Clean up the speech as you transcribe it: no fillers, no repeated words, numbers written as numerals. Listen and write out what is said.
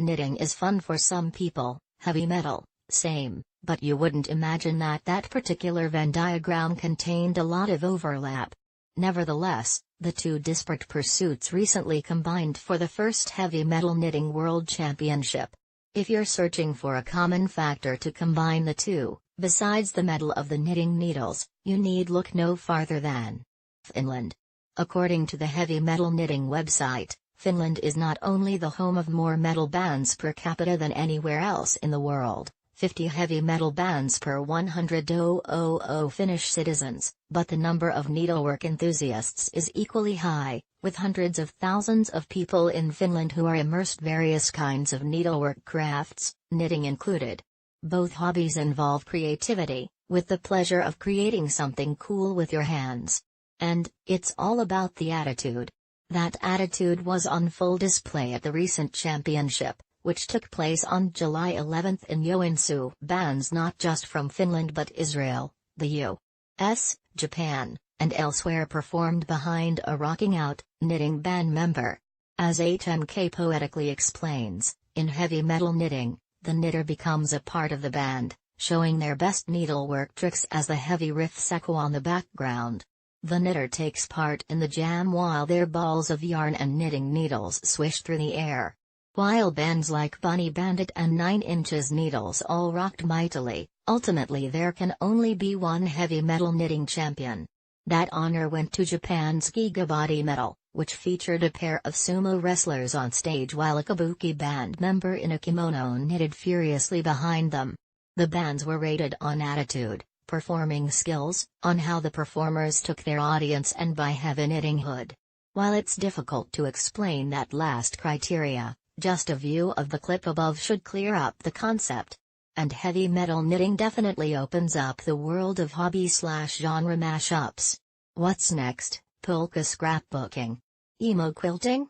Knitting is fun for some people, heavy metal, same, but you wouldn't imagine that particular Venn diagram contained a lot of overlap. Nevertheless, the two disparate pursuits recently combined for the first Heavy Metal Knitting World Championship. If you're searching for a common factor to combine the two, besides the metal of the knitting needles, you need look no farther than Finland. According to the Heavy Metal Knitting website, Finland is not only the home of more metal bands per capita than anywhere else in the world, 50 heavy metal bands per 100,000 Finnish citizens, but the number of needlework enthusiasts is equally high, with hundreds of thousands of people in Finland who are immersed various kinds of needlework crafts, knitting included. Both hobbies involve creativity, with the pleasure of creating something cool with your hands. And, it's all about the attitude. That attitude was on full display at the recent championship, which took place on July 11 in Joensuu. Bands not just from Finland but Israel, the U.S., Japan, and elsewhere performed behind a rocking out, knitting band member. As HMK poetically explains, in heavy metal knitting, the knitter becomes a part of the band, showing their best needlework tricks as the heavy riffs echo on the background. The knitter takes part in the jam while their balls of yarn and knitting needles swish through the air. While bands like Bunny Bandit and 9 Inches Needles all rocked mightily, ultimately there can only be one heavy metal knitting champion. That honor went to Japan's Giga Body Metal, which featured a pair of sumo wrestlers on stage while a kabuki band member in a kimono knitted furiously behind them. The bands were rated on attitude, performing skills, on how the performers took their audience, and by heavy knitting hood. While it's difficult to explain that last criteria, just a view of the clip above should clear up the concept. And heavy metal knitting definitely opens up the world of hobby/genre mashups. What's next? Polka scrapbooking? Emo quilting?